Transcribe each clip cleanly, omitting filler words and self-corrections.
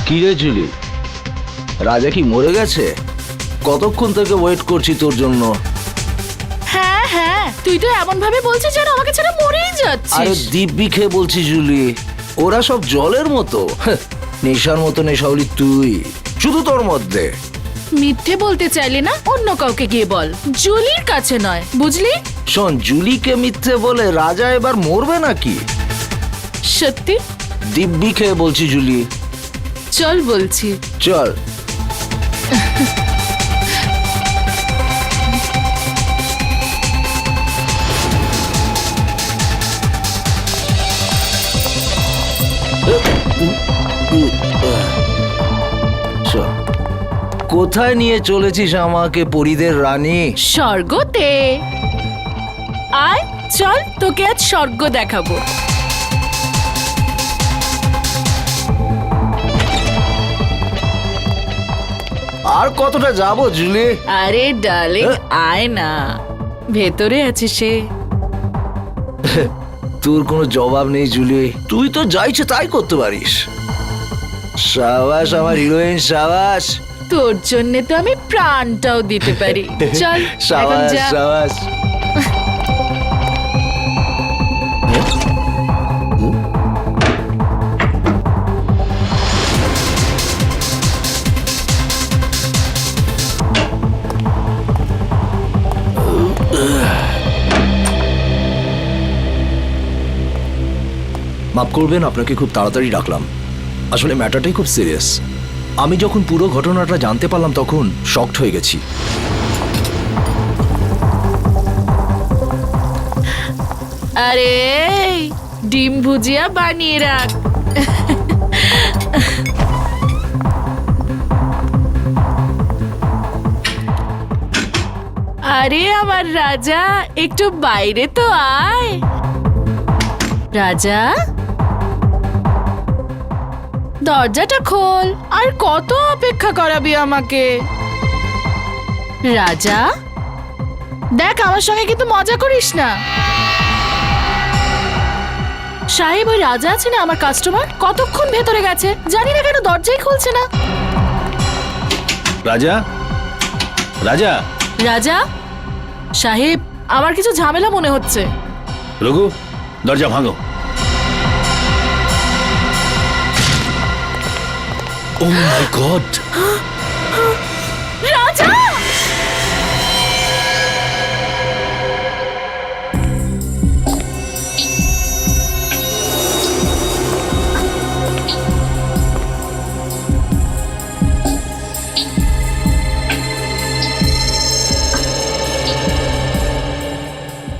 কি রে জুলি, রাজা কি মরে গেছে? কতক্ষণ থেকে ওয়েট করছি তোর জন্য। হ্যাঁ হ্যাঁ, তুই তো এমন ভাবে বলছিস যেন আমাকে ছেড়ে মরেই আরে যাচ্ছিস। দিব্যি খেয়ে বলছি জুলি, ওরা সব জলের মতো, নেশার মতো নেশাওলি তুই, শুধু তোর মধ্যে। মিথ্যে বলতে চাইলে না অন্য কাউকে গিয়ে বল, জুলির কাছে নয়, বুঝলি? শোন, জুলিকে মিথ্যে বলে রাজা এবার মরবে নাকি? সত্যি? দিব্যি খেয়ে বলছি জুলি। চল বলছি। চল। চল। কোথায় নিয়ে চলেছিস আমাকে, পরীদের রানী? স্বর্গতে। আয় চল, তোকে আজ স্বর্গ দেখাবো। আর কতটা যাবো জুলি? আরে ডার্লিং, আয় না, ভেতরে আছে সে। তোর কোনো জবাব নেই জুলি, তুই তো যা ইচ্ছে তাই করতে পারিস। সাবাস আমার হিরোইন, সাবাস। তোর জন্য তো আমি প্রাণটাও দিতে পারি। চল এখন সাবাস যা। সাবাস। মাফ করবেন, আপনাকে খুব তাড়াতাড়ি ডাকলাম। আসলে ম্যাটারটাই খুব সিরিয়াস। আমি যখন পুরো ঘটনাটা জানতে পারলাম তখন শকড হয়ে গেছি। আরে ডিম ভুজিয়া বানিয়ে রাখ। আরে আমার রাজা, একটু বাইরে তো আয়। রাজা, দরজাটা খোল। আর কত অপেক্ষা করাবি আমাকে? রাজা দেখ, আমার সঙ্গে কিন্তু মজা করিস না। সাহেব, ওই রাজা আছে না আমার কাস্টমার, কতক্ষণ ভেতরে গেছে, জানি না কেন দরজাই খুলছে না। রাজা, রাজা, রাজা সাহেব, আমার কিছু ঝামেলা মনে হচ্ছে। রঘু, দরজা ভাঙো। ও মাই গড! রাজা!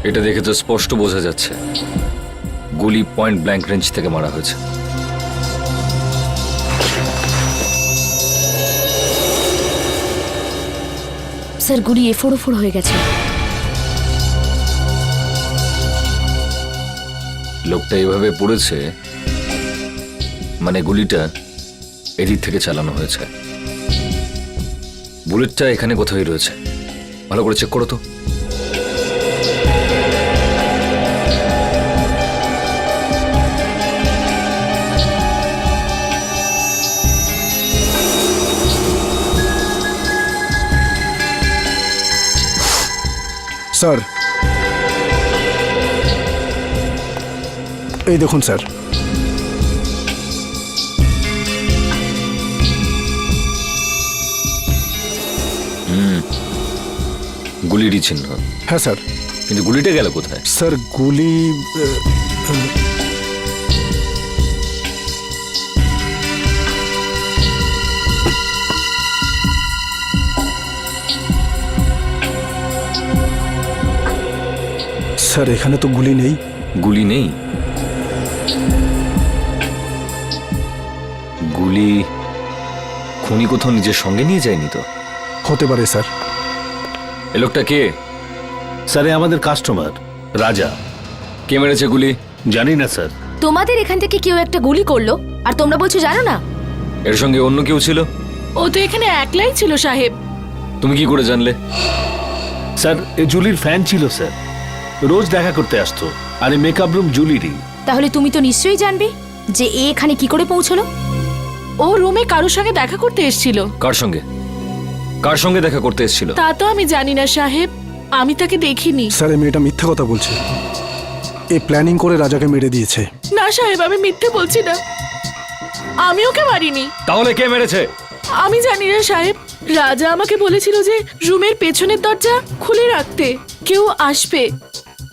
এটা দেখে তো স্পষ্ট বোঝা যাচ্ছে গুলি পয়েন্ট ব্ল্যাঙ্ক রেঞ্জ থেকে মারা হয়েছে। স্যার, গুলি এফোড় হয়ে গেছে। লোকটা এভাবে পড়েছে মানে গুলিটা এদিক থেকে চালানো হয়েছে। বুলেটটা এখানে কোথায় রয়েছে, ভালো করে চেক করো তো। স্যার, এই দেখুন স্যার। গুলিরই চিহ্ন। হ্যাঁ স্যার। কিন্তু গুলিটা গেল কোথায়? স্যার গুলি স্যার, এখানে তো গুলি নেই। গুলি নেই? গুলি খুনি কোথাও নিজের সঙ্গে নিয়ে যায়নি তো? হতে পারে স্যার। এ লোকটা কে? স্যার, আমাদের কাস্টমার রাজা। কে মেরেছে গুলি? জানি না স্যার। তোমাদের এখান থেকে কেউ একটা গুলি করলো আর তোমরা বলছো জানো না? এর সঙ্গে অন্য কেউ ছিল? ও তো এখানে একলাই ছিল সাহেব। তুমি কি করে জানলে? স্যার, এ জুলির ফ্যান ছিল স্যার, রোজ দেখা করতে আসতো। আর এই মেকআপ রুম জুলিরই। তাহলে তুমি তো নিশ্চয়ই জানবে যে এ এখানে কি করে পৌঁছলো। ও রুমে কারোর সঙ্গে দেখা করতে এসেছিল। কার সঙ্গে? কার সঙ্গে দেখা করতে এসেছিল? তা তো আমি জানি না সাহেব, আমি তাকে দেখিনি। স্যার এই মেয়েটা মিথ্যা কথা বলছে। এ প্ল্যানিং করে রাজাকে মেরে দিয়েছে। না সাহেব, আমি মিথ্যে বলছি না, আমি ওকে মারিনি। তাহলে কে মেরেছে? আমি জানি না সাহেব, রাজা আমাকে বলেছিল যে রুমের পেছনের দরজা খুলে রাখতে, কেউ আসবে।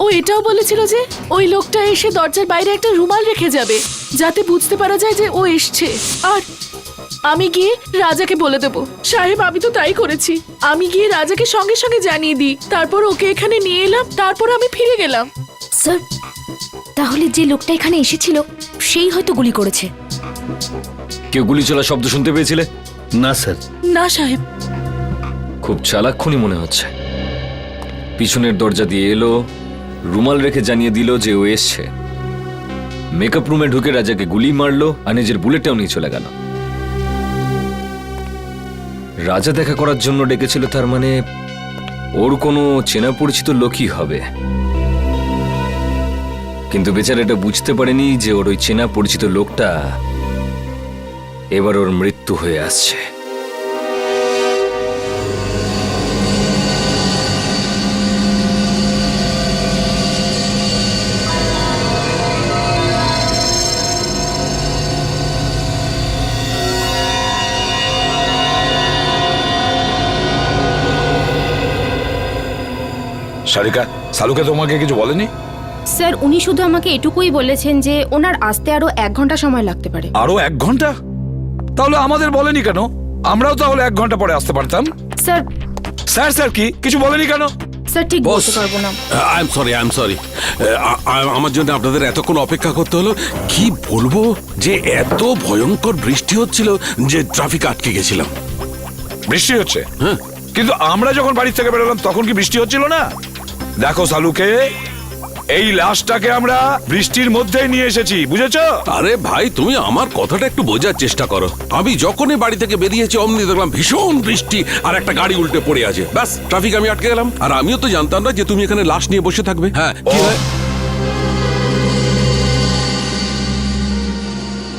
ও এটাও বলেছিল যে ওই লোকটা এসে দরজার বাইরে একটা রুমাল রেখে যাবে, যাতে বুঝতে পারা যায় যে ও এসছে। আর আমি গিয়ে রাজাকে বলে দেবো। সাহেব, আমি তো তাই করেছি। আমি গিয়ে রাজাকে সঙ্গে সঙ্গে জানিয়ে দিই, তারপর ওকে এখানে নিয়ে এলাম, তারপর আমি ফিরে গেলাম। স্যার, তাহলে যে লোকটা এখানে এসেছিল সেই হয়তো গুলি করেছে। কেউ গুলি চলার শব্দ শুনতে পেয়েছিলে? না স্যার। না সাহেব। খুব চালাক্ষণই মনে হচ্ছে। পিছনের দরজা দিয়ে এলো, রুমাল রেখে জানিয়ে দিল যে ও এসছে, মেকআপ রুমে ঢুকে রাজাকে গুলি মারলো আর নিজের বুলেটটাও নিয়ে চলে গেল। রাজা দেখা করার জন্য ডেকেছিল, তার মানে ওর কোনো চেনা পরিচিত লোকই হবে। কিন্তু বেচারা এটা বুঝতে পারেনি যে ওর ওই চেনা পরিচিত লোকটা এবার ওর মৃত্যু হয়ে আসছে। সারিকা, সালুকে তোমাকে কিছু বলেনি? স্যার, উনি শুধু আমাকে এটুকুই বলেছেন যে ওনার আসতে আরো 1 ঘন্টা সময় লাগতে পারে। আরো 1 ঘন্টা? তাহলে আমাদের বলেনি কেন? আমরাও তাহলে 1 ঘন্টা পরে আসতে পারতাম। স্যার, স্যার স্যার কি কিছু বলেনি কেন? স্যার ঠিক বলতে পারবো না। আই এম সরি আমার জন্য আপনাদের এতক্ষণ অপেক্ষা করতে হলো। কি বলবো যে এত ভয়ঙ্কর বৃষ্টি হচ্ছিল যে ট্রাফিক আটকে গেছিলাম। বৃষ্টি হচ্ছে? হ্যাঁ। কিন্তু আমরা যখন বাড়ি থেকে বেরোলাম তখন কি বৃষ্টি হচ্ছিল না? দেখো সালুকে, এই লাশটাকে আমরা বৃষ্টির মধ্যেই নিয়ে এসেছি, বুঝেছো? আরে ভাই, তুমি আমার কথাটা একটু বোঝার চেষ্টা করো। আমি যখনই বাড়ি থেকে বেরিয়েছি অমনি দেখলাম ভীষণ বৃষ্টি আর একটা গাড়ি উল্টে পড়ে আছে। ব্যাস, ট্রাফিক আমি আটকে গেলাম। আর আমিও তো জানতাম না যে তুমি এখানে লাশ নিয়ে বসে থাকবে। হ্যাঁ, কি হয়?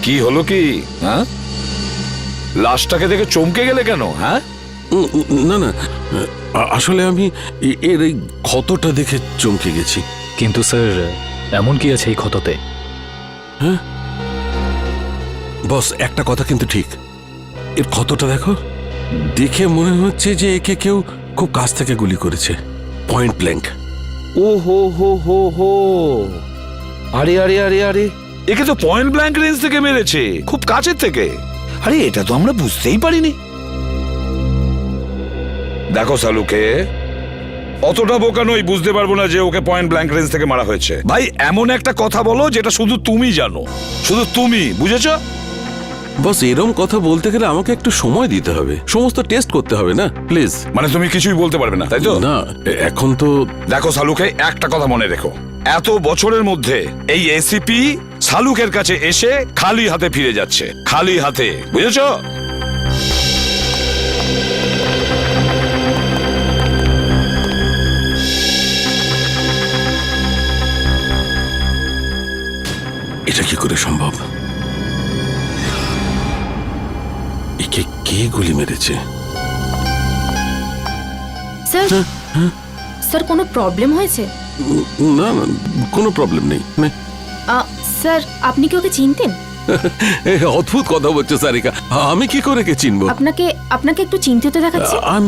কি হলো কি? হ্যাঁ, লাশটাকে দেখে চমকে গেলে কেন? হ্যাঁ, না না, আসলে আমি এর এই ক্ষতটা দেখে চমকে গেছি। কিন্তু স্যার, এমন কি আছে এই ক্ষততে? হ্যাঁ বস, একটা কথা কিন্তু ঠিক। এর ক্ষতটা দেখো, দেখে মনে হচ্ছে যে একে কেউ খুব কাছ থেকে গুলি করেছে, পয়েন্ট ব্ল্যাঙ্ক। ও হো হো হো হো, আরে আরে আরে আরে, একে তো পয়েন্ট ব্ল্যাঙ্ক রেঞ্জ থেকে মেরেছে, খুব কাছের থেকে। আরে এটা তো আমরা বুঝতেই পারিনি। দেখো সালুকে, অতটা বোকা নই, বুঝতে পারবো না যে ওকে পয়েন্ট ব্ল্যাঙ্ক রেঞ্জ থেকে মারা হয়েছে। ভাই, এমন একটা কথা বলো যেটা শুধু তুমি জানো, শুধু তুমি, বুঝেছো? বস, এরম কথা বলতে গেলে আমাকে একটু সময় দিতে হবে, সমস্ত টেস্ট করতে হবে না, প্লিজ। মানে তুমি কিছুই বলতে পারবে না, তাই তো? না, এখন তো দেখো সালুকে, একটা কথা মনে রেখো, এত বছরের মধ্যে এই এসিপি সালুকের কাছে এসে খালি হাতে ফিরে যাচ্ছে, খালি হাতে, বুঝেছো? এটা কি করে সম্ভব? একে কে গুলি মেরেছে? স্যার, স্যার কোনো প্রবলেম হয়েছে? না না, কোনো প্রবলেম নেই। স্যার, আপনি কি ওকে চিনতেন? অদ্ভুত কথা বলছো সারিকা, আমি কি করে কে চিনবো? আপনাকে একটু চিন্তিত দেখাচ্ছে। I am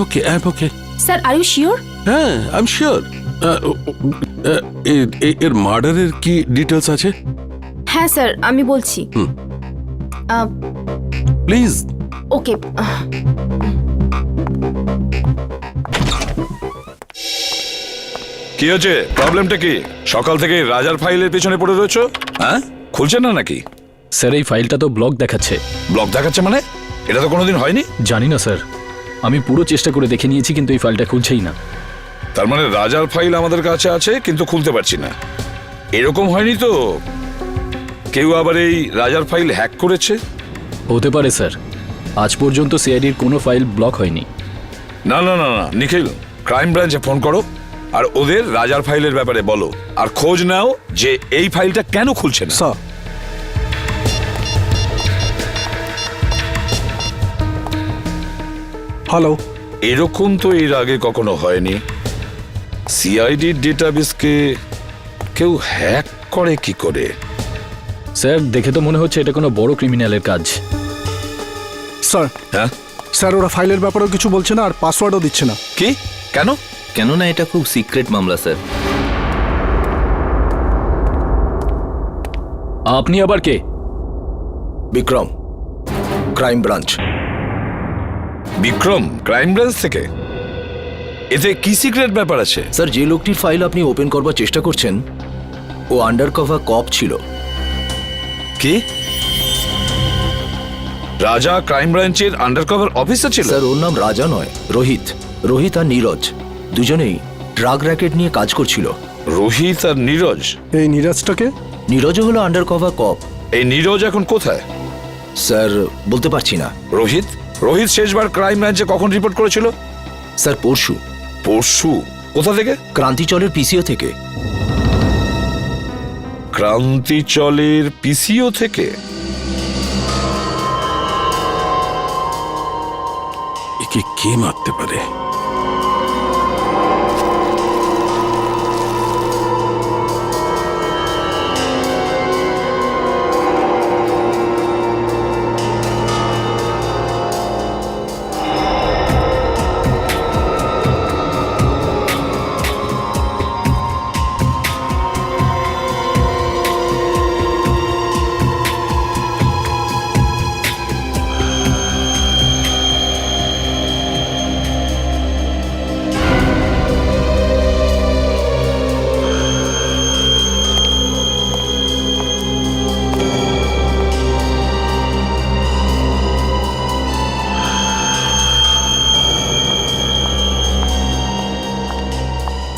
okay. Sir, are you sure? হ্যাঁ, আই এম শিওর। এর মার্ডারের কি ডিটেলস আছে? হ্যাঁ স্যার, আমি বলছি। প্লিজ। ওকে। কি হচ্ছে? প্রবলেমটা কি? সকাল থেকে রাজার ফাইলের পেছনে পড়ে রয়েছো? হ্যাঁ, খুলছে না নাকি? স্যার, এই ফাইলটা তো ব্লক দেখাচ্ছে। ব্লক দেখাচ্ছে মানে? এটা তো কোনোদিন হয়নি। জানি না স্যার, আমি পুরো চেষ্টা করে দেখে নিয়েছি কিন্তু এই ফাইলটা খুলছেই না। তার মানে রাজার ফাইল আমাদের কাছে আছে কিন্তু খুলতে পারছি না, এরকম হয়নি তো? কেউ আবার এই রাজার ফাইল হ্যাক করেছে? হতে পারে স্যার, আজ পর্যন্ত সিআইডির কোনো ফাইল ব্লক হয়নি। না না না না, নিখিল, ক্রাইম ব্রাঞ্চে ফোন করো আর ওদের রাজার ফাইলের ব্যাপারে বলো, আর খোঁজ নাও যে এই ফাইলটা কেন খুলছে না। Sir, hello. এরকম তো এর আগে কখনো হয়নি। সিআইডি ডেটাবেসকে কেউ হ্যাক করে কি করে? স্যার, দেখে তো মনে হচ্ছে এটা কোনো বড় ক্রিমিনালের কাজ। স্যার, হ্যাঁ, স্যার ওরা ফাইলের ব্যাপারেও কিছু বলছে না আর পাসওয়ার্ডও দিচ্ছে না। কি? কেন? কেননা এটা খুব সিক্রেট মামলা স্যার। আপনি আবার কে? Vikram, crime branch. Vikram, crime branch থেকে? এতে কি সিক্রেট ব্যাপার আছে? স্যার, যে লোকটির ফাইল আপনি ওপেন করবার চেষ্টা করছেন ও আন্ডার কভার কপ ছিল। কি? রাজা ক্রাইম ব্রাঞ্চের আন্ডারকভার অফিসার ছিল? স্যার, ওর নাম রাজা নয়, রোহিত। রোহিত আর নীরজ দুজনেই ড্রাগ র্যাকেট নিয়ে কাজ করছিল। রোহিত আর নীরজ? এই নীরাজটাকে? নীরজও হলো আন্ডার কভার কপ। এই নীরজ এখন কোথায়? স্যার, বলতে পারছি না। রোহিত? রোহিত শেষবার ক্রাইম ব্রাঞ্চে কখন রিপোর্ট করেছিল? স্যার, পরশু। পরশু? কোথা থেকে? ক্রান্তিচলের পিসিও থেকে। ক্রান্তিচলের পিসিও থেকে? একে কে মারতে পারে?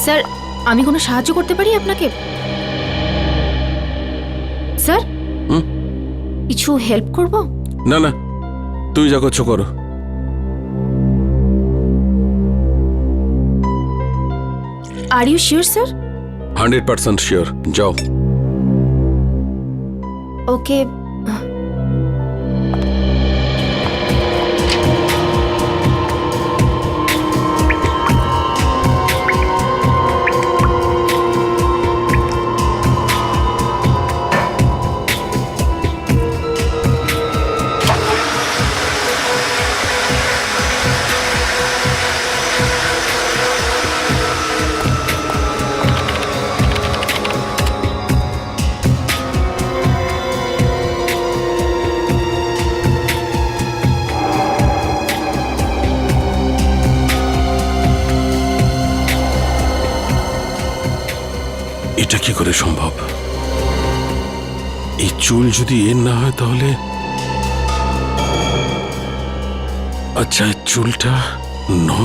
স্যার, আমি কোনো সাহায্য করতে পারি আপনাকে? স্যার, কিছু হেল্প করব? না না, তুই যা করছো করো। Are you sure sir? 100% sure. যাও। ওকে। এটা কি করে সম্ভব? এই চুল যদি এর না হয় তাহলে আচ্ছা, এই চুলটা নো।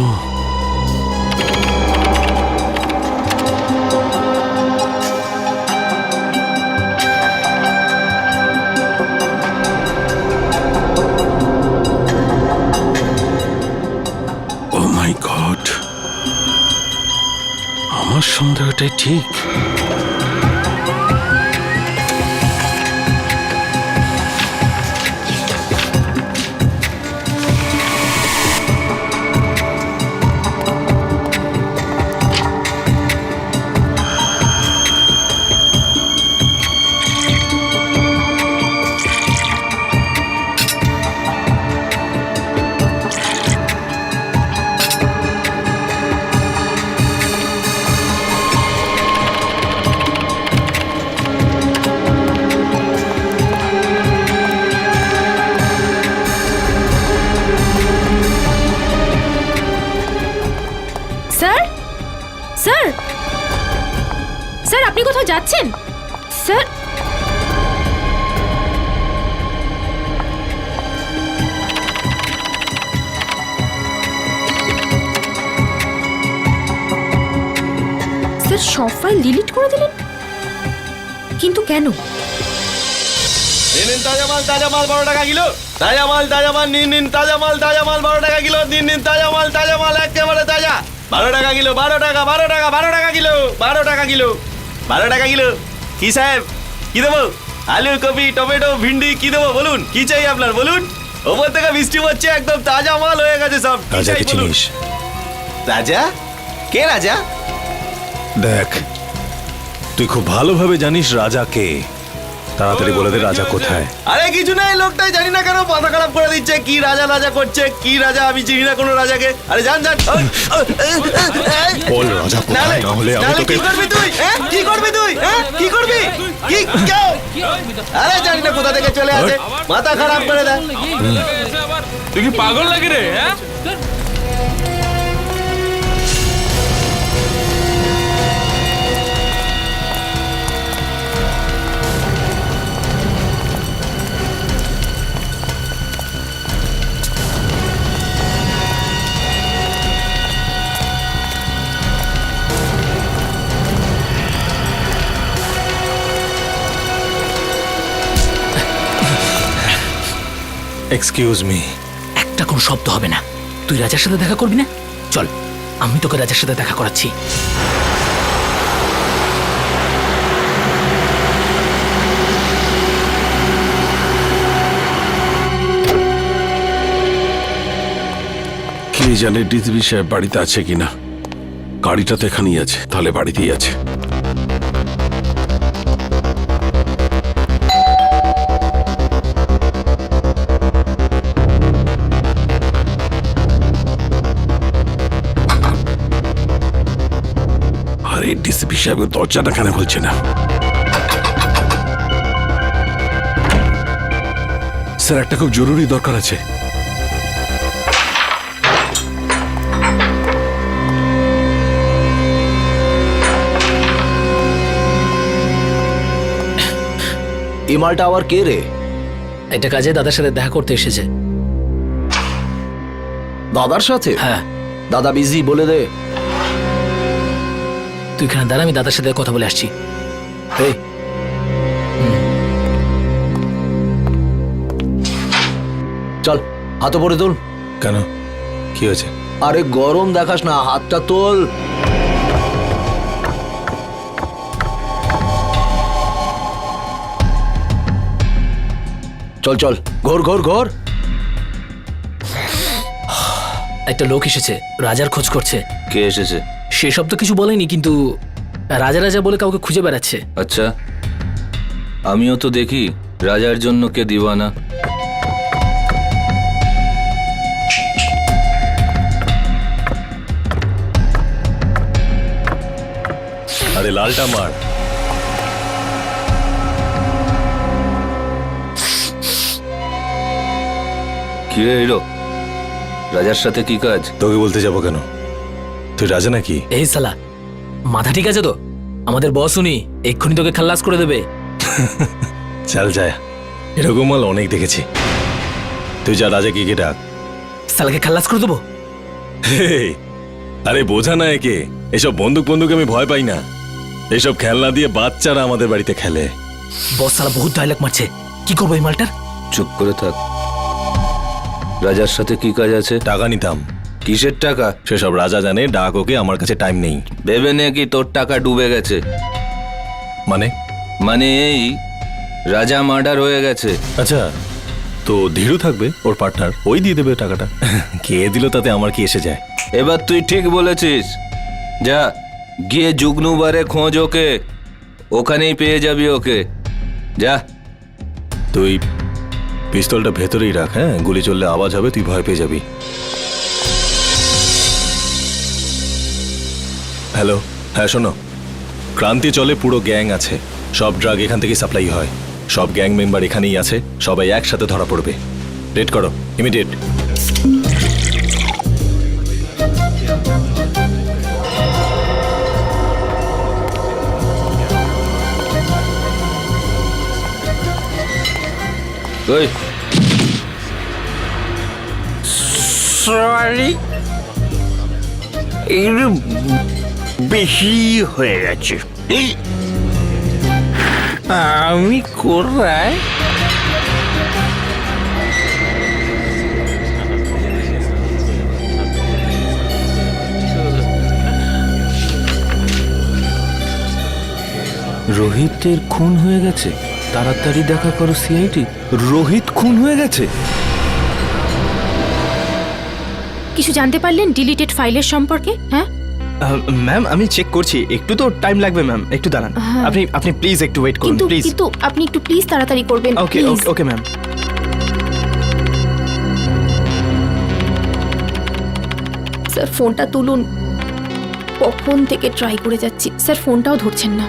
ও মাই গড, আমার সন্দেহটাই ঠিক। স্যার, স্যার, স্যার, আপনি কোথাও যাচ্ছেন? স্যার, স্যার সব ফাইল ডিলিট করে দিলেন, কিন্তু কেন? নিন তাজা মাল 12 টাকা কিলো। তাজা মাল নিন তাজা মাল 12 টাকা কিলো। নিন তাজা মাল একেবারে তাজা 12 টাকা কিলো, 12 টাকা, 12 টাকা, 12 টাকা কিলো, 12 টাকা কিলো, 12 টাকা কিলো। কি সাহেব, কি দেবো? আলু, কপি, টমেটো, ভিন্ডি কি দেবো বলুন? কি চাই আপনার বলুন? ওপর থেকে বৃষ্টি হচ্ছে, একদম তাজা মাল হয়ে গেছে সব। কি চাই রাজাকে বলুন? চিনিস? রাজা? কে রাজা? দেখ, তুই খুব ভালোভাবে জানিস রাজা কে। তাড়াতাড়ি বলে দে রাজা কোথায়। আরে কিছু না, এই লোকটাই জানি না কেন মাথা খারাপ করে দিচ্ছে। কি রাজা রাজা করছে, কি রাজা, আমি চিনি না কোনো রাজাকে। আরে জান জান। বল রাজা কোথায়, না হলে আমি তোকে। কি করবি তুই? হ্যাঁ কি করবি তুই? হ্যাঁ কি করবি? কি কেউ? আরে জানি না কোথা থেকে চলে আসে, মাথা খারাপ করে দেয়। তুই কি পাগল লাগে রে? হ্যাঁ, এক্সকিউজ মি। একটা কোনো শব্দ হবে না। তুই রাজার সাথে দেখা করবি না? চল, আমি তোকে রাজার সাথে দেখা করাচ্ছি। কে জানে ডিসিপি সাহেব বাড়িতে আছে কিনা। গাড়িটা তো এখানেই আছে, তাহলে বাড়িতেই আছে। আরে ডিসিপি সাহেব দরজাটা কেন খুলছে না? স্যার, একটা খুব জরুরি দরকার আছে। এই মালটা আবার কে রে? এটা কাজে দাদার সাথে দেখা করতে এসেছে। দাদার সাথে? হ্যাঁ। দাদা বিজি, বলে দে। তুই এখানে দাঁড়া, আমি দাদার সাথে কথা বলে আসছি। এই, চল হাত পরে তোল। কেন, কি হয়েছে? আরে গরম দেখাস না, হাতটা তোল। চল চল, ঘোর ঘোর ঘোর। একটা লোক এসেছে, রাজার খোঁজ করছে। কে এসেছে? সেসব তো কিছু বলেনি, কিন্তু রাজা রাজা বলে কাউকে খুঁজে বেড়াচ্ছে। আচ্ছা, আমিও তো দেখি রাজার জন্য কে দিওয়ানা। আরে লালটা মার। কি রে হিরো, রাজার সাথে কি কাজ? তোকে বলতে যাবো কেন? তুই রাজা নাকি? এই সালা, মাথা ঠিক আছে তো? আমাদের বস উনি, এক্ষুনি তোকে খাল্লাস করে দেবে। চল যায়, এরকম মাল অনেক দেখেছি। তুই যা, রাজা কি ডাক। সালাকে খাল্লাস করে দেবো। হেই, আরে বোঝা না একে, এসব বন্দুক বন্দুক আমি ভয় পাই না। এসব খেলনা দিয়ে বাচ্চারা আমাদের বাড়িতে খেলে। বস সালা বহুত ডায়লগ মারছে, কি করবো এই মালটার? চুপ করে থাক। রাজার সাথে কি কাজ আছে? টাকা নিতাম। কিসের টাকা? সেসব রাজা জানে, ডাক ওকে, আমার কাছে টাইম নেই। ভেবে নে কি তোর টাকা ডুবে গেছে? মানে? মানে এই, রাজা মার্ডার হয়ে গেছে। আচ্ছা, তো ধীরু থাকবে, ওর পার্টনার, ওই দিয়ে দেবে টাকাটা। কে দিল তাতে আমার কি এসে যায়? এবার তুই ঠিক বলেছিস। যা গিয়ে জুগনুবারে খোঁজ ওকে, ওখানেই পেয়ে যাবি ওকে। যা। তুই পিস্তলটা ভেতরেই রাখ, হ্যাঁ? গুলি চললে আওয়াজ হবে, তুই ভয় পেয়ে যাবি। হ্যালো, হ্যাঁ শোনো, ক্রান্তি চলে, পুরো গ্যাং আছে, সব ড্রাগ এখান থেকে সাপ্লাই হয়, সব গ্যাং মেম্বার এখানেই আছে, সবাই একসাথে ধরা পড়বে। রেড করো, ইমিডিয়েট। ওই সরি, একটু বেশি হয়ে গেছে। আমি কোথায়? রোহিতের খুন হয়ে গেছে, তাড়াতাড়ি দেখা করো সিআইডি। রোহিত খুন হয়ে গেছে? কিছু জানতে পারলেন ডিলিটেড ফাইলের সম্পর্কে? হ্যাঁ ম্যাম আমি চেক করছি, একটু তো টাইম লাগবে ম্যাম, একটু দাঁড়ান। হ্যাঁ। আপনি প্লিজ একটু ওয়েট করুন কিন্তু প্লিজ। কিন্তু আপনি একটু প্লিজ তাড়াতাড়ি করবেন। ওকে please। Okay okay ma'am. Sir ফোনটা তুলুন, কখন থেকে ট্রাই করে যাচ্ছি, স্যার ফোনটাও ধরছেন না।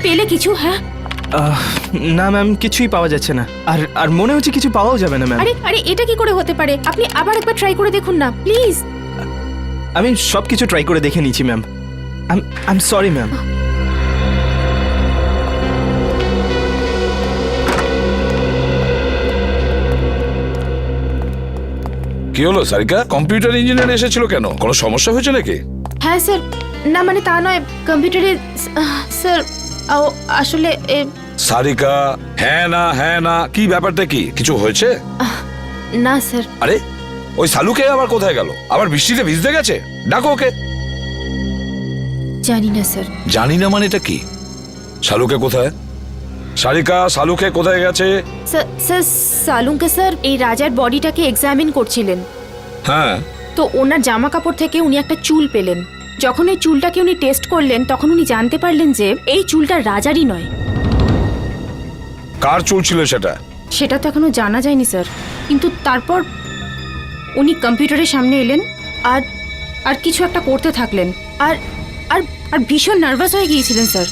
পেলে কিছু? হ্যাঁ না ম্যাম, কিছুই পাওয়া যাচ্ছে না, আর আর মনে হচ্ছে কিছু পাওয়াও যাবে না ম্যাম। আরে আরে এটা কি করে হতে পারে? আপনি আবার একবার ট্রাই করে দেখুন না প্লিজ। আমি সব কিছু ট্রাই করে দেখে নিয়েছি ma'am. I am sorry ma'am. কি হলো সারিকা? কম্পিউটার ইঞ্জিনিয়ার এসেছিল কেন? কোনো সমস্যা হয়েছে নাকি? হ্যাঁ স্যার, না মানে তা নয়, কম্পিউটারে স্যার আসলে সারিকা, হ্যাঁ না কি ব্যাপারটা কি? কিছু হয়েছে? না স্যার। আরে ওই সালুকে আবার কোথায় গেল? আবার বৃষ্টিতে ভিজতে গেছে? ডাকো ওকে। জানি না স্যার। জানি না মানে এটা কি? শালুকে কোথায়? সারিকা, শালুকে কোথায় গেছে? স্যার সালুনকে স্যার এই রাজার বডিটাকে এক্সামিন করছিলেন, হ্যাঁ তো ওনার জামা কাপড় থেকে উনি একটা চুল পেলেন। যখন এই চুলটাকে উনি টেস্ট করলেন তখন উনি জানতে পারলেন যে এই চুলটা রাজারই নয়। কার চুল ছিল সেটা? সেটা তো এখনো জানা যায়নি স্যার, কিন্তু তারপর উনি কম্পিউটারের সামনে এলেন আর আর কিছু একটা করতে থাকলেন, আর আর আর ভীষণ নার্ভাস হয়ে গিয়েছিলেন স্যার,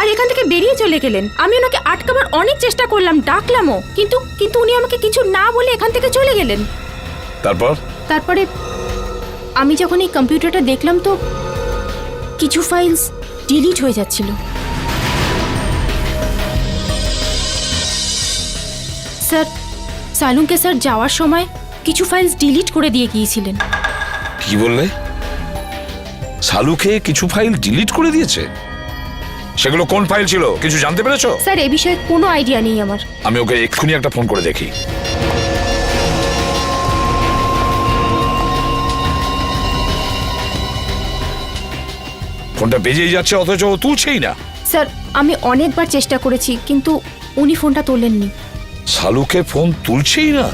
আর এখান থেকে বেরিয়ে চলে গেলেন। আমি ওনাকে আটকাবার অনেক চেষ্টা করলাম, ডাকলামও, কিন্তু কিন্তু উনি আমাকে কিছু না বলে এখান থেকে চলে গেলেন। তারপরে আমি যখন এই কম্পিউটারটা দেখলাম তো কিছু ফাইলস ডিলিট হয়ে যাচ্ছিল। স্যার সালুনকে স্যার যাওয়ার সময় কিছু ফাইলস ডিলিট করে দিয়ে গিয়েছিলেন। কি বললে? শালুকে কিছু ফাইল ডিলিট করে দিয়েছে? সেগুলো কোন ফাইল ছিল কিছু জানতে পেরেছো? স্যার এ বিষয়ে কোনো আইডিয়া নেই আমার। আমি ওকে এক্ষুনি একটা ফোন করে দেখি। ফোনটা বেজেই যাচ্ছে অথচ ও তুলছেই না। স্যার আমি অনেকবার চেষ্টা করেছি কিন্তু উনি ফোনটা তোলেননি। শালুকে ফোন তুলছেই না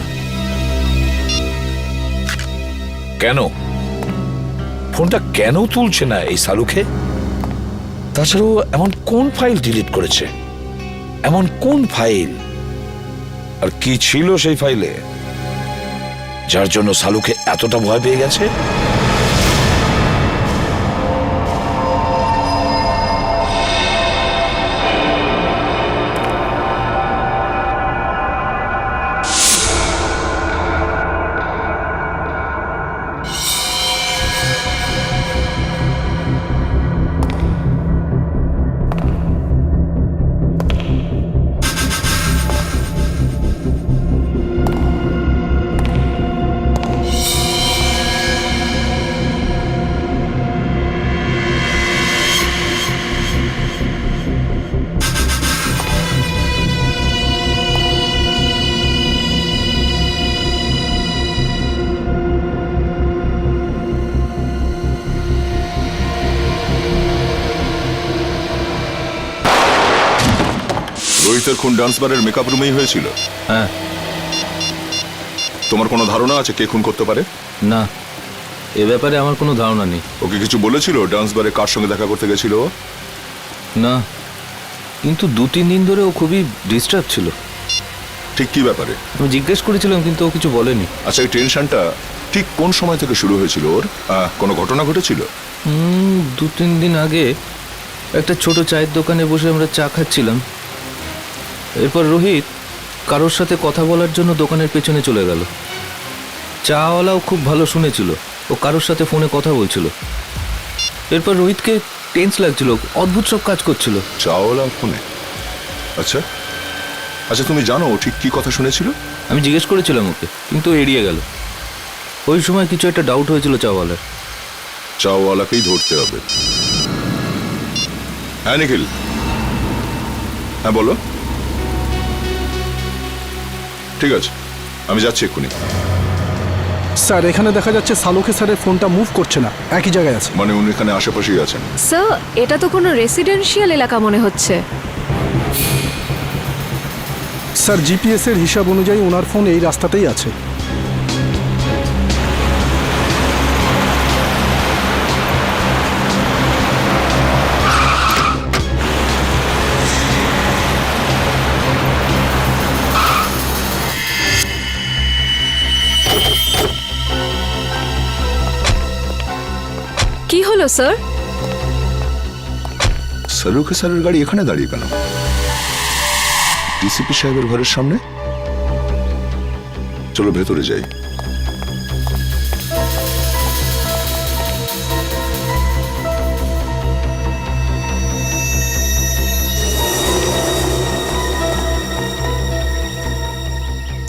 কেন? ফোনটা কেন তুলছে না এই শালুকে? তাছাড়াও এমন কোন ফাইল ডিলিট করেছে? এমন কোন ফাইল? আর কি ছিল সেই ফাইলে যার জন্য শালুকে এতটা ভয় পেয়ে গেছে? রোহিতের খুন ডান্স বারের মেকআপ রুমেই হয়েছিল? হ্যাঁ। তোমার কোনো ধারণা আছে কে খুন করতে পারে? না, এ ব্যাপারে আমার কোনো ধারণা নেই। ওকে কিছু বলেছিল ডান্স বারে কার সঙ্গে দেখা করতে গেছিল? না, কিন্তু 2-3 দিন ধরে ও খুবই ডিস্টার্ব ছিল। ঠিক কি ব্যাপারে? আমি জিজ্ঞেস করেছিলাম কিন্তু ও কিছু বলেনি। আচ্ছা, এই টেনশনটা ঠিক কোন সময় থেকে শুরু হয়েছিল ওর? কোনো ঘটনা ঘটেছিল? 2-3 দিন আগে একটা ছোট চায়ের দোকানে বসে আমরা চা খাচ্ছিলাম। এরপর রোহিত কারোর সাথে কথা বলার জন্য দোকানের পেছনে চলে গেল। চাওয়ালাও খুব ভালো শুনেছিল, ও কারোর সাথে ফোনে কথা বলছিল। এরপর রোহিতকে টেন্স লাগছিল, অদ্ভুত সব কাজ করছিল। চাওয়ালা ফোনে? আচ্ছা আচ্ছা, তুমি জানো ও ঠিক কি কথা শুনেছিল? আমি জিজ্ঞেস করেছিলাম ওকে, কিন্তু এড়িয়ে গেল। ওই সময় কিছু একটা ডাউট হয়েছিল চাওয়ালার। চাওয়ালাকেই ধরতে হবে। হ্যাঁ নিখিল, হ্যাঁ বলো। ঠিক আছে, আমি যাচ্ছি এক্ষুনি। স্যার এখানে দেখা যাচ্ছে সালুকে স্যারের ফোনটা মুভ করছে না, একই জায়গায় আছে। মানে উনি এখানে আশেপাশেই আছেন? স্যার এটা তো কোনো রেসিডেন্সিয়াল এলাকা মনে হচ্ছে। স্যার জিপিএস এর হিসাব অনুযায়ী ওনার ফোন এই রাস্তাতেই আছে। কি হলো স্যার? সালুকে স্যারের গাড়ি এখানে দাঁড়িয়ে কেন? ডিসিপি সাহেবের ঘরের সামনে? চলো ভেতরে যাই।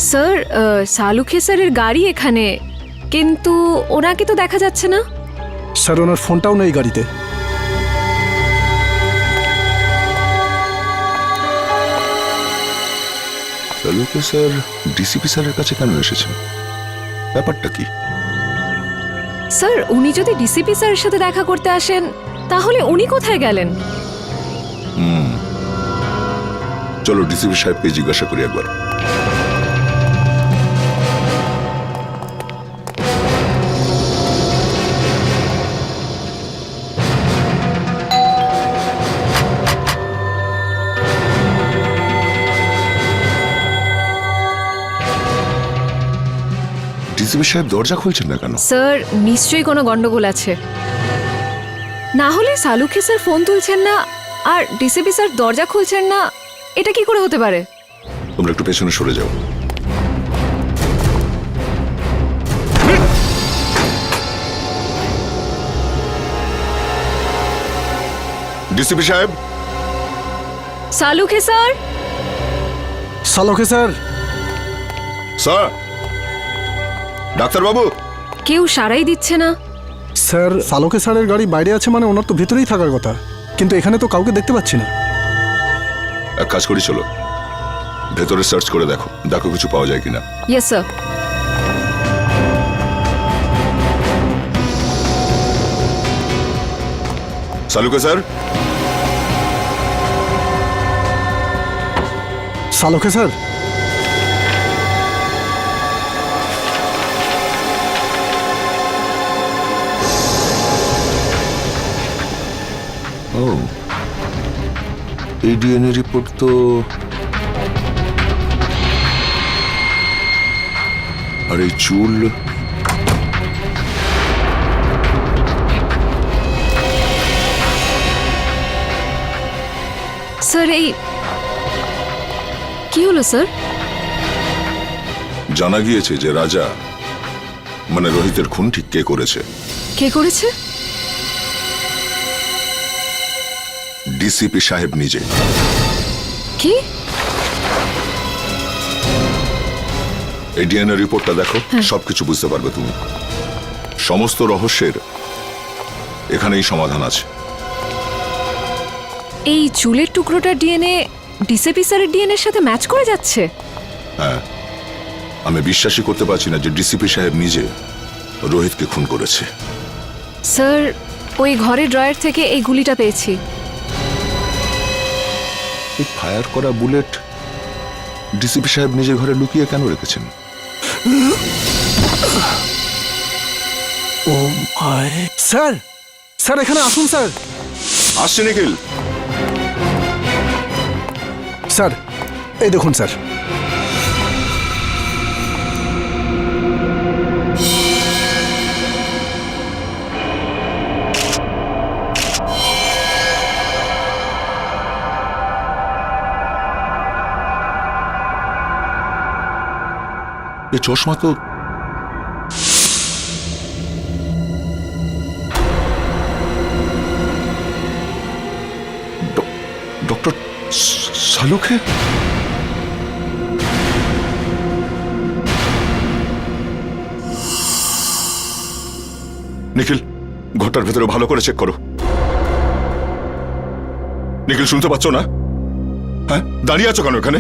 স্যার সালুখে স্যারের গাড়ি এখানে, কিন্তু ওনাকে তো দেখা যাচ্ছে না। স্যার ওনার ফোনটাও নেই গাড়িতে। সালুকে স্যার ডিসিপি স্যারের কাছে কেন এসেছেন? ব্যাপারটা কি? স্যার উনি যদি ডিসিপি স্যারের সাথে দেখা করতে আসেন তাহলে উনি কোথায় গেলেন? চলো ডিসিপি সাহেবকে জিজ্ঞাসা করি একবার। ডিসিপি সাহেব দরজা খুলছেন না কেন? স্যার নিশ্চয়ই কোনো গন্ডগোল আছে, না হলে সালুখে স্যার ফোন তুলছেন না আর ডিসিপি স্যার দরজা খুলছেন না, এটা কি করে হতে পারে? তোমরা একটু পেছনে সরে যাও। ডিসিপি সাহেব। সালুখে স্যার। সালুকে স্যার। স্যার। ডাক্তারবাবু। কেউ সারাই দিচ্ছে না। স্যার সালুকে স্যারের গাড়ি বাইরে আছে, মানে ওনার তো ভেতরেই থাকার কথা, কিন্তু এখানে তো কাউকে দেখতে পাচ্ছি না। এক কাজ করি, চলো ভেতরে সার্চ করে দেখো, দেখো কিছু পাওয়া যায় কিনা। Yes sir. সালুকে স্যার। সালুকে স্যার। ও, এই ডিএনএ রিপোর্ট তো আর এই চুল, স্যার এই কি হলো স্যার? জানা গিয়েছে যে রাজা মানে রোহিতের খুন ঠিক কে করেছে। কে করেছে? ডিসিপি সাহেব নিজে। কি? এই ডিএনএ রিপোর্টটা দেখো, সবকিছু বুঝতে পারবে তুমি। সমস্ত রহস্যের এখানেই সমাধান আছে। এই চুলের টুকরোটার ডিএনএ ডিসিপি স্যারের ডিএনএর সাথে ম্যাচ করে যাচ্ছে? হ্যাঁ, আমি বিশ্বাসই করতে পারছি না যে ডিসিপি সাহেব নিজে রোহিতকে খুন করেছে। স্যার ওই ঘরের ড্রয়ার থেকে এই গুলিটা পেয়েছি। এই ফায়ার করা বুলেট ডিসিপি সাহেব নিজের ঘরে লুকিয়ে কেন রেখেছেন? ও মাই। স্যার স্যার এখানে আসুন স্যার। আসছে নিখিল। স্যার এই দেখুন স্যার। এই চশমা তো ডক্টর সালুকে। নিখিল, ঘরটার ভেতরে ভালো করে চেক করো। নিখিল, শুনতে পাচ্ছ না? হ্যাঁ, দাঁড়িয়ে আছো কেন এখানে?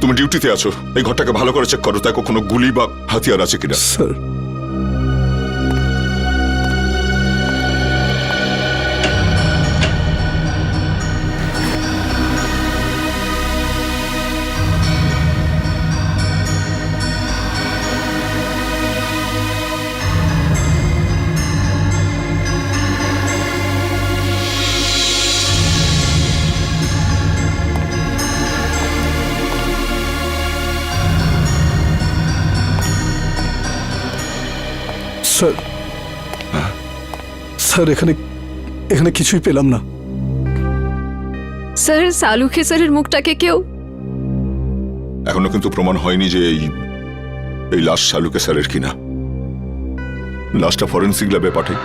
তুমি ডিউটিতে আছো, এই ঘরটাকে ভালো করে চেক করো, তাই কোনো গুলি বা হাতিয়ার আছে কিনা। স্যার স্যার স্যার এখানে এখানে কিছুই পেলাম না। স্যার সালুখে স্যারের মুখটাকে কেউ এখনো কিন্তু প্রমাণ হয়নি যে এই লাশ শালুকে স্যারের কিনা। লাশটা ফরেন্সিক ল্যাবে পাঠাই।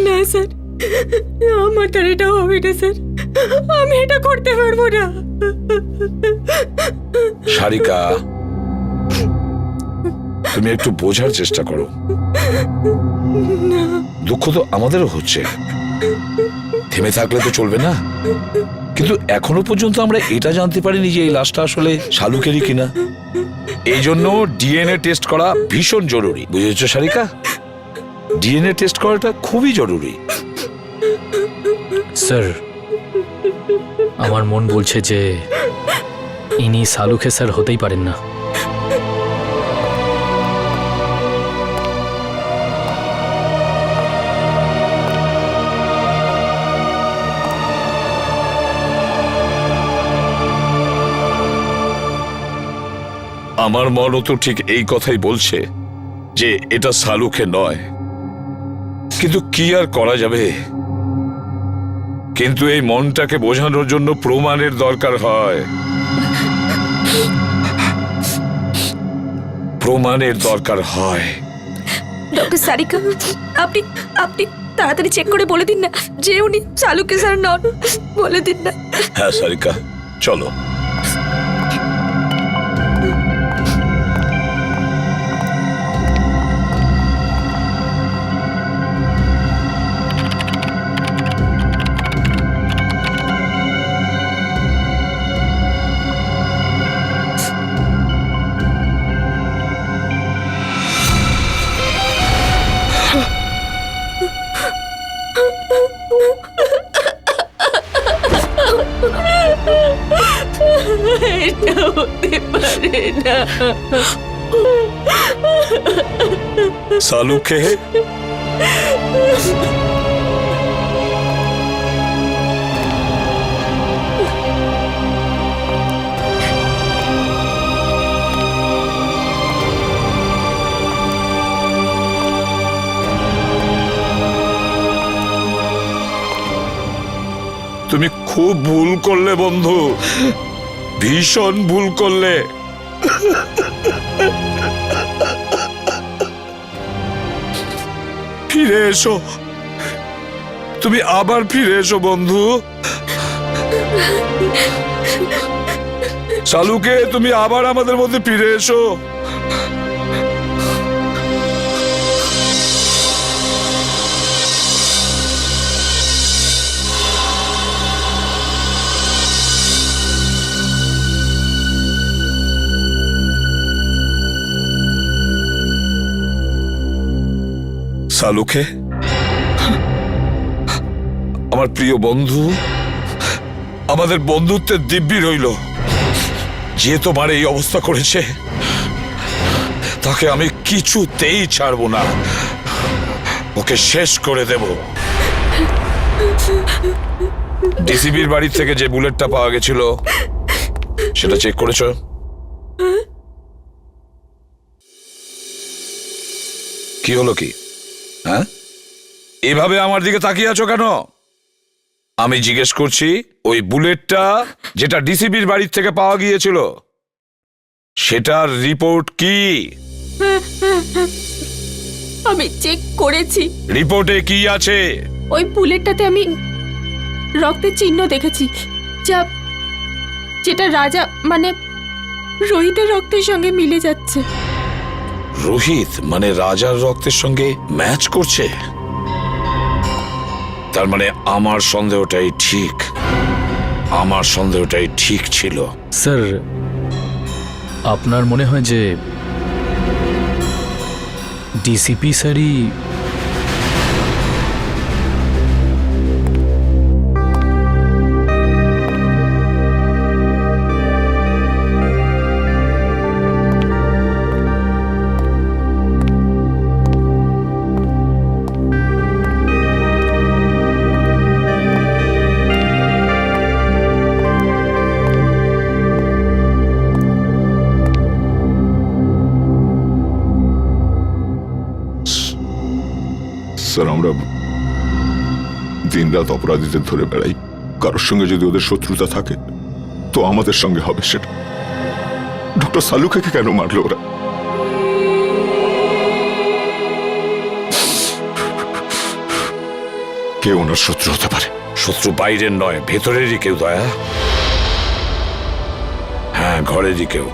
না স্যার, আমার তার এটা হবে না স্যার, আমি এটা করতে পারবো না। সারিকা, তুমি একটু বোঝার চেষ্টা করো। দুঃখ তো আমাদেরও হচ্ছে, থেমে থাকলে তো চলবে না। কিন্তু এখনো পর্যন্ত আমরা এটা জানতে পারিনি যে এই লাশটা আসলে শালুকেরই কিনা। এই জন্য ডিএনএ টেস্ট করা ভীষণ জরুরি, বুঝেছ সারিকা? ডিএনএ টেস্ট করাটা খুবই জরুরি। স্যার, আমার মন বলছে যে ইনি সালুখে স্যার হতেই পারেন না। আমার মনও তো ঠিক এই কথাই বলছে যে এটা সালুকে নয়, কিন্তু কি আর করা যাবে। কিন্তু এই মনটাকে বোঝানোর জন্য প্রমাণের দরকার হয়, প্রমাণের দরকার হয়। ডক্টর সারিকা, আপনি আপনি তাড়াতাড়ি চেক করে বলে দিন না যে উনি সালুকে স্যার নন, বলে দিন না। হ্যাঁ সারিকা, চলো। এটা হতে পারে না। সালুকে তুমি খুব ভুল করলে বন্ধু, ভীষণ ভুল করলে। ফিরে এসো, তুমি আবার ফিরে এসো বন্ধু। শালুকে, তুমি আবার আমাদের মধ্যে ফিরে এসো। সালুকে, আমার প্রিয় বন্ধু, আমাদের বন্ধুত্বের দিব্যি রইল। যে তোমার এই অবস্থা করেছে তাকে আমি কিছুতেই ছাড়বো না, ওকে শেষ করে দেব। ডিসিবির বাড়ি থেকে যে বুলেটটা পাওয়া গেছিল সেটা চেক করেছো? কি হলো কি? হ্যাঁ, এভাবে আমার দিকে তাকিয়ে আছো কেন? আমি জিজ্ঞেস করছি, ওই বুলেটটা যেটা ডিসিবির বাড়ির থেকে পাওয়া গিয়েছিল সেটার রিপোর্ট কি? আমি চেক করেছি, রিপোর্টে কি আছে? ওই বুলেটটাতে আমি রক্তের চিহ্ন দেখেছি, যেটা রাজা মানে রোহিতের রক্তের সঙ্গে মিলে যাচ্ছে। রোহিত মানে রাজার রক্তের সঙ্গে ম্যাচ করছে? তার মানে আমার সন্দেহটাই ঠিক, আমার সন্দেহটাই ঠিক ছিল। স্যার, আপনার মনে হয় যে ডিসিপি স্যারই স্যার আমরা দিনরাত অপরাধীদের ধরে বেড়াই, কারোর সঙ্গে যদি ওদের শত্রুতা থাকে তো আমাদের সঙ্গে হবে সেটা। ডক্টর সালুকে কেন মারলো ওরা? কে ওনার শত্রু হতে পারে? শত্রু বাইরের নয়, ভেতরেরই কেউ দয়া। হ্যাঁ, ঘরেরই কেউ।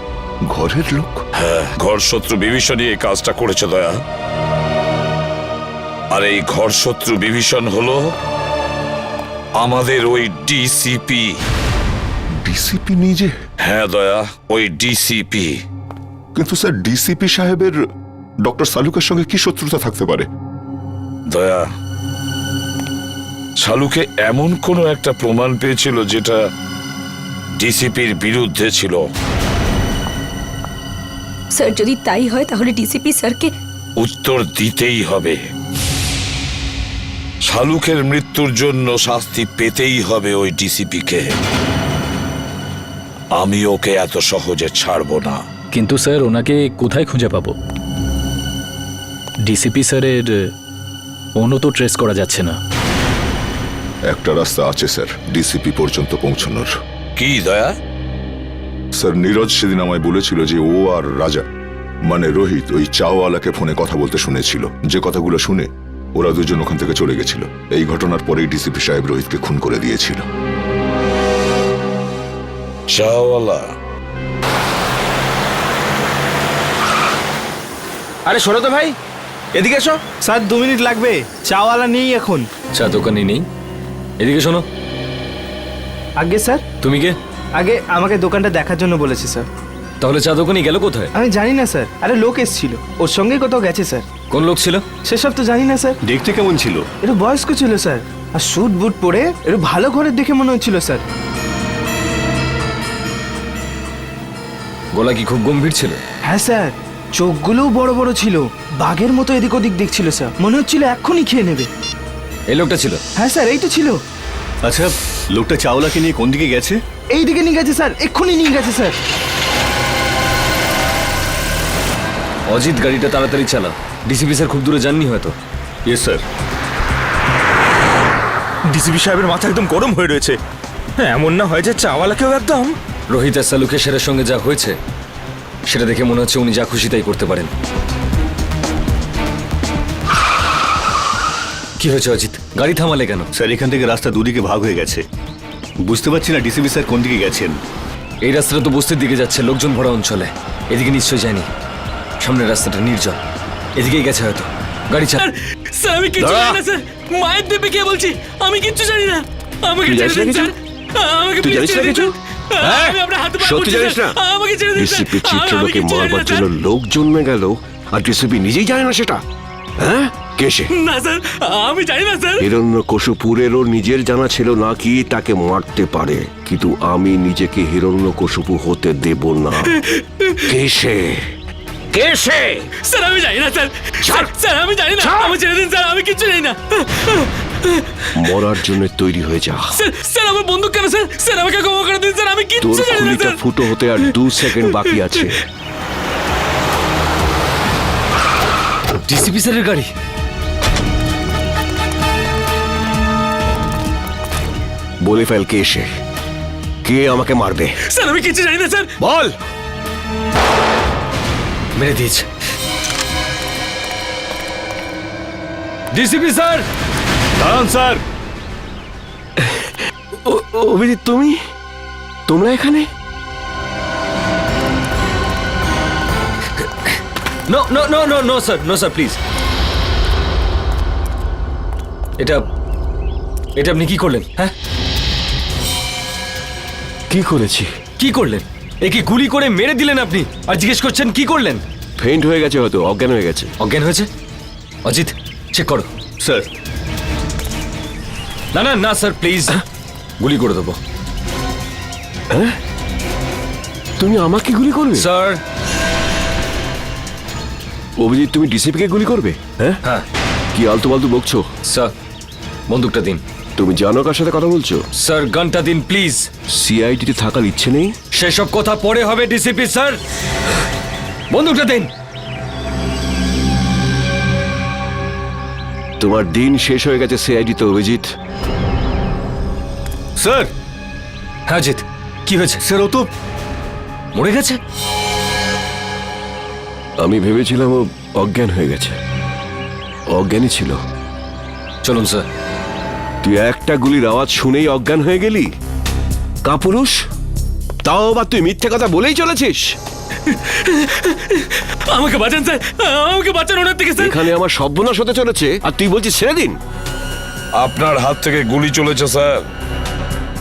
ঘরের লোক? হ্যাঁ, ঘর শত্রু বিভীষণই এই কাজটা করেছে দয়া। আর এই ঘর শত্রু বিভীষণ হলো আমাদের ওই ডিসিপি। ডিসিপি নিজে? হ্যাঁ দয়া, ওই ডিসিপি। কিন্তু স্যার ডিসিপি সাহেবের ডক্টর সালুকের সঙ্গে কি শত্রুতা থাকতে পারে? দয়া, শালুকে এমন কোনো একটা প্রমাণ পেয়েছিল যেটা ডিসিপির বিরুদ্ধে ছিল। স্যার যদি তাই হয় তাহলে ডিসিপি স্যারকে উত্তর দিতেই হবে। শালুকের মৃত্যুর জন্য শাস্তি পেতেই হবে ওই ডিসিপিকে। আমি ওকে এত সহজে ছাড়বো না। কিন্তু স্যার ওনাকে কোথায় খুঁজে পাবো? ডিসিপি স্যারের ফোনও তো ট্রেস করা যাচ্ছে না। একটা রাস্তা আছে স্যার ডিসিপি পর্যন্ত পৌঁছানোর। কি দয়া? স্যার নীরজ সেদিন আমায় বলেছিল যে ও আর রাজা মানে রোহিত ওই চাওয়ালাকে ফোনে কথা বলতে শুনেছিল। যে কথাগুলো শুনে ওরা দুজন ওখান থেকে চলে গেছিল। এই ঘটনার পরেই ডিসিপি সাহেব রোহিতকে খুন করে দিয়েছিল। চাওয়ালা? আরে শোনো তো ভাই, এদিকে এসো। স্যার 2 মিনিট লাগবে, চাওয়ালা নেই এখন। চা দোকানে নেই? এদিকে শোনো। আগে স্যার? তুমি কে? আগে আমাকে দোকানটা দেখার জন্য বলেছে স্যার। তাহলে চা দোকানে গেল কোথায়? আমি জানি না স্যার। আরে লোক এসেছিল, ওর সঙ্গে কোথাও গেছে স্যার। কোন লোক ছিল? সেসব তো জানি না স্যার। দেখতে কেমন ছিল? একটু বয়স্ক ছিল স্যার, আর স্যুট বুট পরে একটু ভালো ঘরের দেখে মনে হচ্ছিল স্যার। গলা কি খুব গম্ভীর ছিল? হ্যাঁ স্যার, চোখগুলোও বড় বড় ছিল, বাঘের মতো এদিক ওদিক দেখছিল স্যার। মনে হচ্ছিল এক্ষুনি খেয়ে নেবে। এই লোকটা ছিল? হ্যাঁ স্যার, এই তো ছিল। আচ্ছা, লোকটা চাওলাকে নিয়ে কোন দিকে গেছে? এই দিকে নিয়ে গেছে স্যার, এক্ষুনি নিয়ে গেছে স্যার। অজিত গাড়িটা তাড়াতাড়ি চালা। ডিসিপি স্যার খুব দূরে যাননি হয়তো। Yes sir. ডিসিপি সাহেবের মাথা একদম গরম হয়ে রয়েছে। এমন না হয় যে চাওয়ালাকেও একদম। রোহিত আর সালুকে সেরার সঙ্গে যা হয়েছে সেটা দেখে মনে হচ্ছে উনি যা খুশি তাই করতে পারেন। কি হয়েছে অজিত? গাড়ি থামালে কেন? স্যার এখান থেকে রাস্তা দুদিকে ভাগ হয়ে গেছে। বুঝতে পারছি না ডিসিপি স্যার কোন দিকে গেছেন। এই রাস্তাটা তো বস্তির দিকে যাচ্ছে, লোকজন ভরা অঞ্চলে। এদিকে নিশ্চয় যায়নি। সামনের রাস্তাটা নির্জন, এদিকেই গেছে হয়তো। গাড়ি চালা। স্যার আমি কিচ্ছু জানি না স্যার। মায়ের দেবে কে বলছি? আমি কিচ্ছু জানি না। আমাকে ছেড়ে দিন স্যার। আমাকে তুই জানিস না কিছু? আমি আপনার হাতে পা সত্যি জানিস না? আমাকে ছেড়ে দিন স্যার। ডিসিপি চিত্রলোকে মারবার জন্য লোক জন্মে গেল আর ডিসিপি নিজেই জানে না সেটা? হ্যাঁ, কে সে? না স্যার, আমি জানি না স্যার। হিরণ্যকশিপুরেরও নিজের জানা ছিল না কি তাকে মারতে পারে, কিন্তু আমি নিজেকে হিরণ্যকশিপু হতে দেব না। কে সে? কে সে? স্যার আমি জানি না স্যার। স্যার আমি জানি না। আমাকে ছেড়ে দিন স্যার, আমি কিচ্ছু জানি না। মরার জন্য তৈরি হয়ে যা। স্যার আমার বন্দুক কেন স্যার? স্যার আমাকে ক্ষমা করে দিন স্যার, আমি তোর কিচ্ছু জানি না খুলিটা স্যার। ফুটো হতে আর 2 সেকেন্ড বাকি আছে। ডিসিপি স্যারের গাড়ি। বলে ফেল কে সে, কে আমাকে মারবে। স্যার আমি কিচ্ছু জানি না স্যার। বল। মেরে দিয়েছে। DCP sir. দাঁড়ান স্যার। অভিজিৎ তুমি? তোমরা এখানে? No no no no no sir, no sir please. এটা এটা আপনি কি করলেন? হ্যাঁ, কি করেছি? কি করলেন? একে গুলি করে মেরে দিলেন আপনি, আর জিজ্ঞেস করছেন কি করলেন? ফেইন্ট হয়ে গেছে, হয়তো অজ্ঞান হয়ে গেছে। অজ্ঞান হয়েছে? অজিত চেক করো। স্যার। না না না স্যার প্লিজ, গুলি করে দেবো। তুমি আমাকে গুলি করবে? স্যার। অভিজিৎ তুমি ডিসিপিকে গুলি করবে? হ্যাঁ হ্যাঁ। কি আলতু ফালতু বকছো? স্যার বন্দুকটা দিন। তুমি জানো কার সাথে কথা বলছো? স্যার গানটা দিন প্লিজ। সিআইডিতে থাকার ইচ্ছে নেই? সেসব কথা পরে হবে ডিসিপি স্যার, বন্দুকটা দিন। তোমার দিন শেষ হয়ে গেছে সিআইডি তো অভিজিৎ। স্যার। হ্যাঁ জিৎ, কি হয়েছে? স্যার ও তো মরে গেছে। আমি ভেবেছিলাম ও অজ্ঞান হয়ে গেছে, অজ্ঞানই ছিল। চলুন স্যার। তুই একটা গুলির আওয়াজ শুনেই অজ্ঞান হয়ে গেলি? কাপুরুষ, তাও আবার তুই মিথ্যে কথা বলেই চলেছিস। আমাকে বাঁচান স্যার, আমাকে বাঁচান ওনার থেকে স্যার। এখানে আমার সর্বনাশ হতে চলেছে আর তুই বলছিস ছেড়ে দিন। আপনার হাত থেকে গুলি চলেছে স্যার,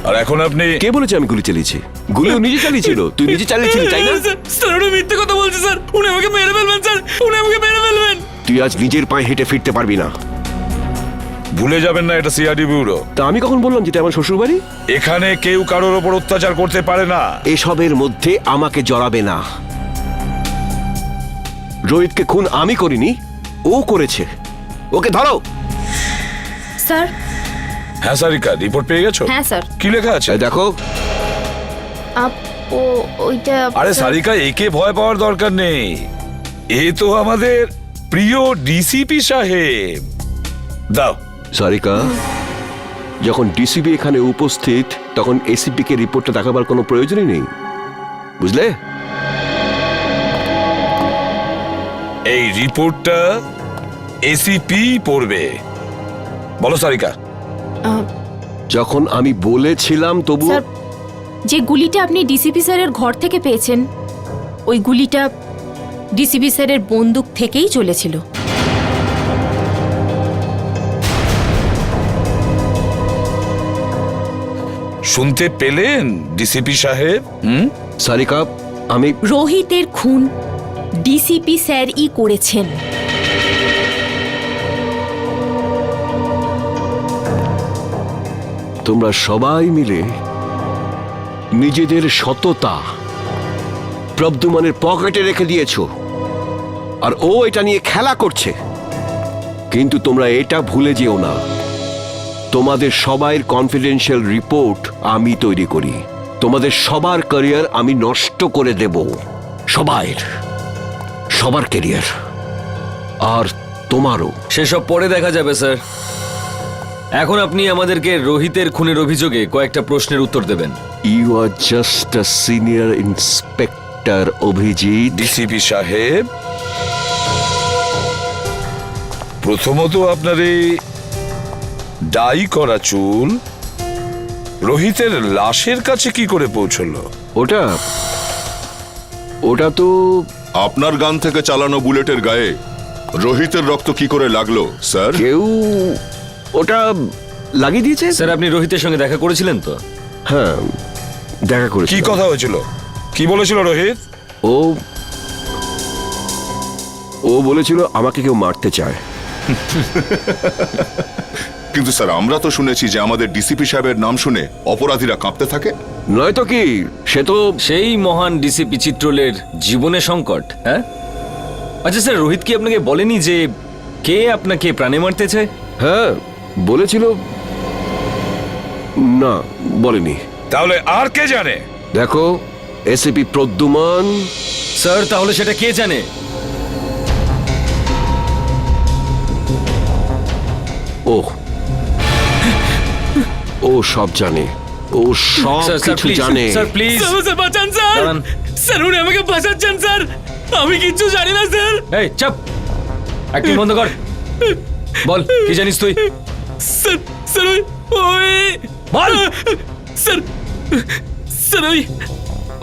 আর এখন আপনি... কে বলেছে আমি গুলি চালিয়েছি? গুলিও নিজে চালিয়েছিল, তুই নিজে চালিয়েছিলি তাই না? স্যার উনি মিথ্যে কথা বলছে স্যার, উনি আমাকে মেরে ফেলবেন স্যার, উনি আমাকে মেরে ফেলবেন। তুই আজ নিজের পায়ে হেঁটে ফিরতে পারবি না। ভুলে যাবেন না এটা সিআইডি ব্যুরো। তা আমি কখন বললাম যেটা আমার শ্বশুর বাড়ি? এখানে কেউ কারোর ওপর অত্যাচার করতে পারে না। এসবের মধ্যে আমাকে জড়াবে না। রোহিতকে খুন আমি করিনি, ও করেছে। ওকে ধরো। স্যার। হ্যাঁ সারিকা, রিপোর্ট পেয়ে গেছো? হ্যাঁ স্যার। কি লেখা আছে দেখো। ওইটা আরে সারিকা, একে ভয় পাওয়ার দরকার নেই, এ তো আমাদের প্রিয় ডিসিপি সাহেব। দাও। সারিকা, যখন ডিসিপি এখানে উপস্থিত তখন এসিপি কে রিপোর্টটা দেখাবার কোনো প্রয়োজনই নেই, বুঝলে? এই রিপোর্টটা এসিপি পড়বে। বলো সারিকা। যখন আমি বলেছিলাম তবু স্যার, যে গুলিটা আপনি ডিসিপি স্যারের ঘর থেকে পেয়েছেন ওই গুলিটা ডিসিপি স্যারের বন্দুক থেকেই চলেছিল। শুনতে পেলেন ডিসিপি সাহেব? সারিকা, আমি রোহিতের খুন ডিসিপি স্যারই করেছেন। তোমরা সবাই মিলে নিজেদের সততা প্রদ্যুম্নের পকেটে রেখে দিয়েছো, আর ও এটা নিয়ে খেলা করছে। কিন্তু তোমরা এটা ভুলে যেও না, তোমাদের সবাইয়ের কনফিডেন্সিয়াল রিপোর্ট আমি তৈরি করি। তোমাদের সবার ক্যারিয়ার আমি নষ্ট করে দেব, সবার ক্যারিয়ার, আর তোমারও। সেসব পরে দেখা যাবে স্যার। এখন আপনি আমাদেরকে রোহিতের খুনের অভিযোগে কয়েকটা প্রশ্নের উত্তর দেবেন। You are just a senior inspector Abhijit. DCP সাহেব, প্রথমত আপনার এই ডাই করা চুল রোহিতের লাশের কাছে কি করে পৌঁছলো? ওটা তো আপনার গান থেকে চালানো বুলেটের গায়ে রোহিতের রক্ত কি করে লাগলো স্যার? কেউ ওটা লাগিয়ে দিয়েছে। স্যার আপনি রোহিতের সঙ্গে দেখা করেছিলেন তো? হ্যাঁ, দেখা করেছি। কি কথা হয়েছিল? কি বলেছিল রোহিত? ও বলেছিল আমাকে কেউ মারতে চায়। কিন্তু স্যার আমরা তো শুনেছি যে আমাদের ডিসিপি সাহেবের নাম শুনে অপরাধীরা কাঁপতে থাকে। নয়তো কি, সে তো সেই মহান ডিসিপি চিত্রলের জীবনে সংকট। হ্যাঁ, আচ্ছা স্যার, রোহিত কি আপনাকে বলেনি যে কে আপনাকে প্রাণে মারতে চায়? হ্যাঁ বলেছিল। না, বলেনি। তাহলে আর কে জানে? দেখো, এসিপি প্রদ্যুম্ন। স্যার তাহলে সেটা কে জানে? ও সব জানে, ও সব কিছু জানে। স্যার প্লিজ, স্যার বাঁচান স্যার, স্যার উনি আমাকে বাঁচাচ্ছেন স্যার, আমি কিচ্ছু জানি না স্যার। এই চুপ, অ্যাক্টিং বন্ধ কর। বল কি জানিস তুই? স্যার স্যার ওই বল। স্যার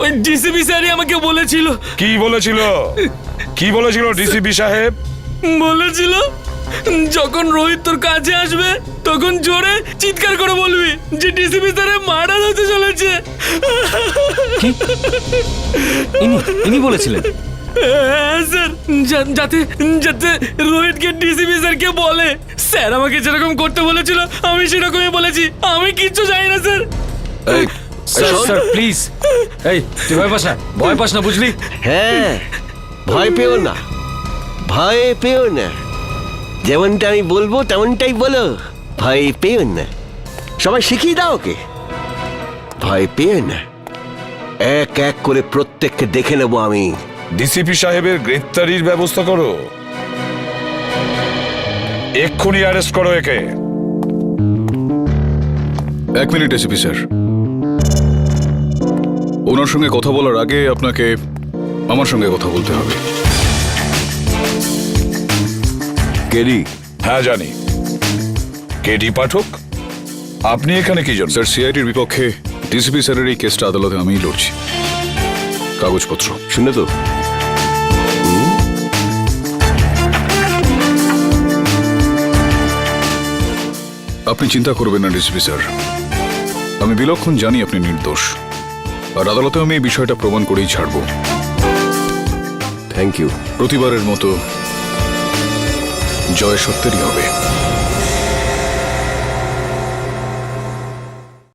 ওই ডিসিপি স্যারই আমাকে বলেছিল। কি বলেছিল? কি বলেছিল ডিসিপি সাহেব? বলেছিল যখন রোহিত তোর কাছে আসবে তখন জোরে চিৎকার করে বলবি যে ডিসিপি স্যারের মার্ডার হতে চলেছে। ইনি বলেছিলেন? হ্যাঁ স্যার, যাতে রোহিতকে ডিসিপি স্যারকে বলে। স্যার আমাকে যেরকম করতে বলেছিল আমি সেরকমই বলেছি, আমি কিচ্ছু জানি না স্যার। স্যার প্লিজ, এই তুই ভয় পাস না বুঝলি? হ্যাঁ, ভয় পেও না, ভয় পেও না। যেমনটা আমি বলবো তেমনটাই বলো, ভয় পেও না। সবাই শিখিয়ে দাও ওকে, ভয় পেও না। এক এক করে প্রত্যেককে দেখে নেবো আমি। ডিসিপি সাহেবের গ্রেফতারির ব্যবস্থা করো। এক্ষুনি অ্যারেস্ট করো একে। 1 মিনিট এসিপি স্যার, ওনার সঙ্গে কথা বলার আগে আপনাকে আমার সঙ্গে কথা বলতে হবে। কেডি? হ্যাঁ জানি, কেডি পাঠক। আপনি এখানে কি জন্য? স্যার, সিআইডির বিপক্ষে ডিসিপি স্যারের এই কেসটা আদালতে আমিই লড়ছি। কাগজপত্র শুনে তো আপনি চিন্তা করবেন না ডিসিপি স্যার, আমি বিলক্ষণ জানি আপনি নির্দোষ, আর আদালতে আমি এই বিষয়টা প্রমাণ করেই ছাড়ব। Thank you. প্রতিবারের মতো জয় সত্যেরই হবে।